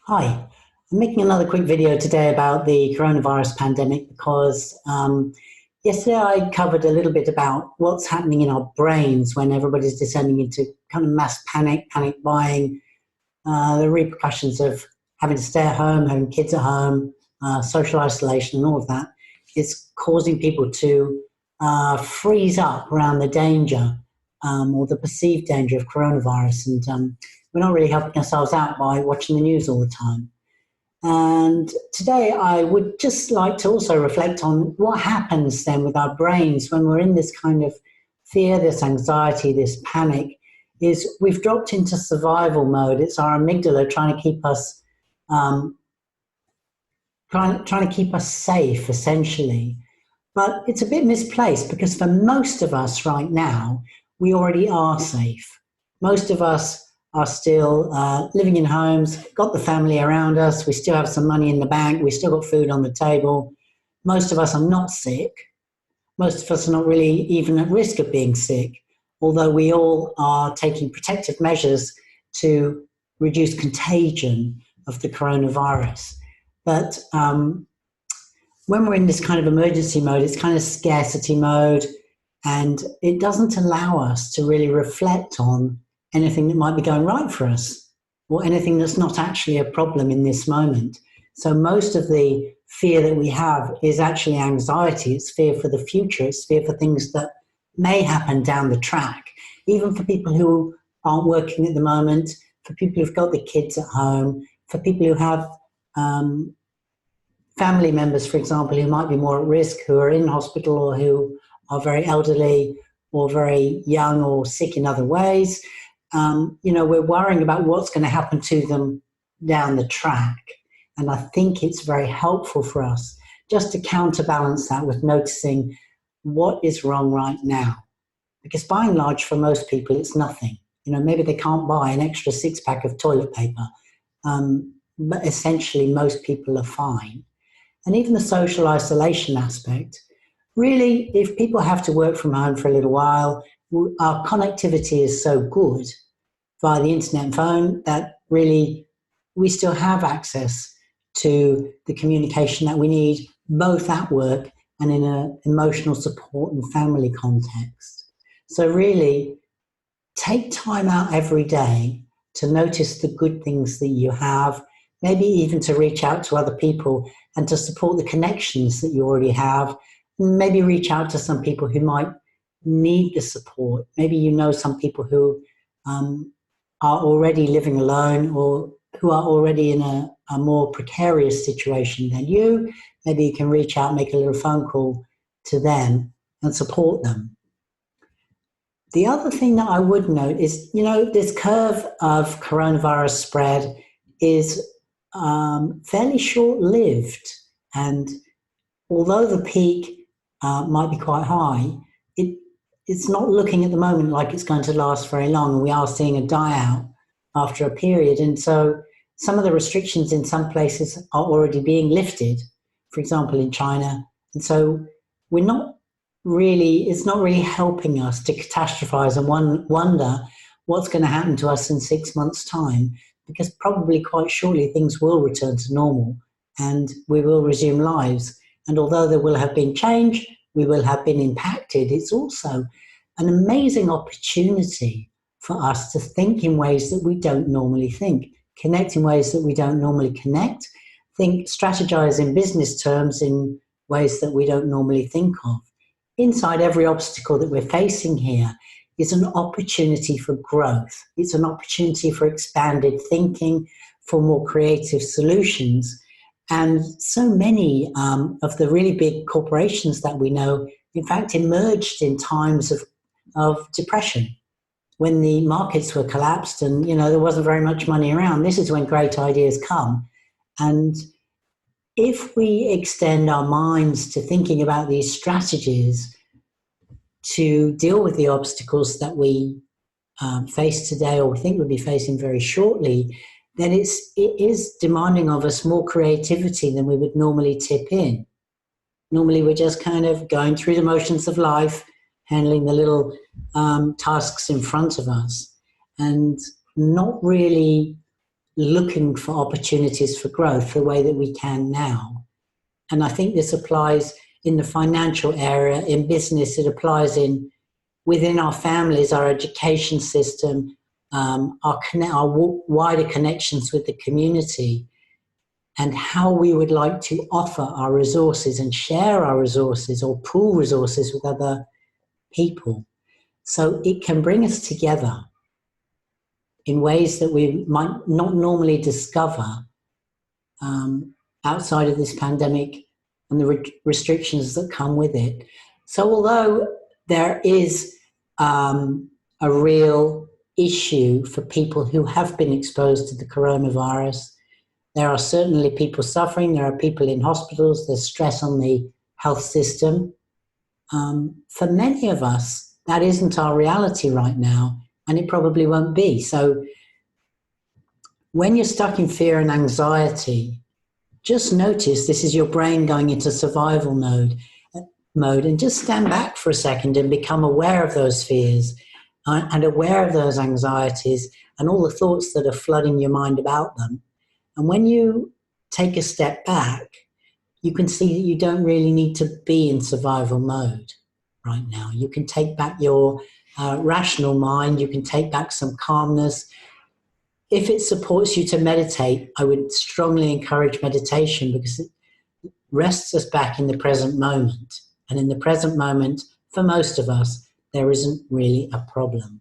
Hi, I'm making another quick video today about the coronavirus pandemic because yesterday I covered a little bit about what's happening in our brains when everybody's descending into kind of mass panic buying, the repercussions of having to stay at home, having kids at home, social isolation, and all of that. It's causing people to freeze up around the danger or the perceived danger of coronavirus. And we're not really helping ourselves out by watching the news all the time. And today I would just like to also reflect on what happens then with our brains when we're in this kind of fear, this anxiety, this panic, is we've dropped into survival mode. It's our amygdala trying to keep us trying to keep us safe, essentially. But it's a bit misplaced because for most of us right now, we already are safe. Most of us are still living in homes, got the family around us, we still have some money in the bank, we still got food on the table. Most of us are not sick. Most of us are not really even at risk of being sick, although we all are taking protective measures to reduce contagion of the coronavirus. But when we're in this kind of emergency mode, it's kind of scarcity mode, and it doesn't allow us to really reflect on anything that might be going right for us or anything that's not actually a problem in this moment. So most of the fear that we have is actually anxiety. It's fear for the future. It's fear for things that may happen down the track, even for people who aren't working at the moment, for people who've got the kids at home, for people who have family members, for example, who might be more at risk, who are in hospital or who are very elderly or very young or sick in other ways. We're worrying about what's going to happen to them down the track. And I think it's very helpful for us just to counterbalance that with noticing what is wrong right now. Because by and large, for most people, it's nothing. Maybe they can't buy an extra 6-pack of toilet paper. But essentially, most people are fine. And even the social isolation aspect, really, if people have to work from home for a little while, our connectivity is so good via the internet and phone that really we still have access to the communication that we need, both at work and in an emotional support and family context. So really, take time out every day to notice the good things that you have, maybe even to reach out to other people and to support the connections that you already have. Maybe reach out to some people who might need the support. Maybe you know some people who are already living alone or who are already in a more precarious situation than you. Maybe you can reach out, make a little phone call to them and support them. The other thing that I would note is, this curve of coronavirus spread is fairly short-lived. And although the peak might be quite high, it's not looking at the moment like it's going to last very long. We are seeing a die out after a period. And so some of the restrictions in some places are already being lifted, for example, in China. And so it's not really helping us to catastrophize and wonder what's going to happen to us in 6 months' time, because probably quite shortly things will return to normal and we will resume lives. And although there will have been change, we will have been impacted, it's also an amazing opportunity for us to think in ways that we don't normally think, connect in ways that we don't normally connect, strategize in business terms in ways that we don't normally think of. Inside every obstacle that we're facing here is an opportunity for growth. It's an opportunity for expanded thinking, for more creative solutions. And so many of the really big corporations that we know, in fact, emerged in times of depression, when the markets were collapsed and, there wasn't very much money around. This is when great ideas come. And if we extend our minds to thinking about these strategies to deal with the obstacles that we face today or we think we'll be facing very shortly, then it is demanding of us more creativity than we would normally tip in. Normally, we're just kind of going through the motions of life, handling the little tasks in front of us, and not really looking for opportunities for growth the way that we can now. And I think this applies in the financial area, in business, it applies in within our families, our education system, our wider connections with the community, and how we would like to offer our resources and share our resources or pool resources with other people. So it can bring us together in ways that we might not normally discover outside of this pandemic and the restrictions that come with it. So although there is a real issue for people who have been exposed to the coronavirus, there are certainly people suffering, there are people in hospitals, there's stress on the health system. For many of us, that isn't our reality right now, and it probably won't be. So when you're stuck in fear and anxiety, just notice this is your brain going into survival mode, and just stand back for a second and become aware of those fears and aware of those anxieties and all the thoughts that are flooding your mind about them. And when you take a step back, you can see that you don't really need to be in survival mode right now. You can take back your rational mind, you can take back some calmness. If it supports you to meditate, I would strongly encourage meditation because it rests us back in the present moment. And in the present moment, for most of us, there isn't really a problem.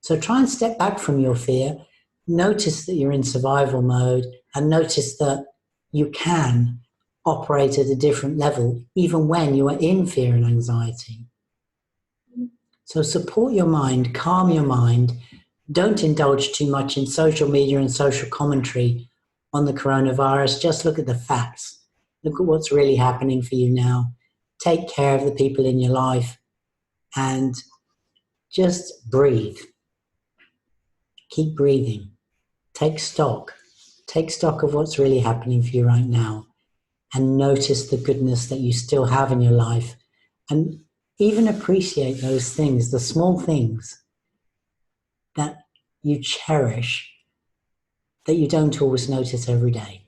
So try and step back from your fear, notice that you're in survival mode, and notice that you can operate at a different level, even when you are in fear and anxiety. So support your mind, calm your mind. Don't indulge too much in social media and social commentary on the coronavirus. Just look at the facts. Look at what's really happening for you now. Take care of the people in your life and just breathe. Keep breathing. Take stock. Take stock of what's really happening for you right now and notice the goodness that you still have in your life and even appreciate those things, the small things that you cherish that you don't always notice every day.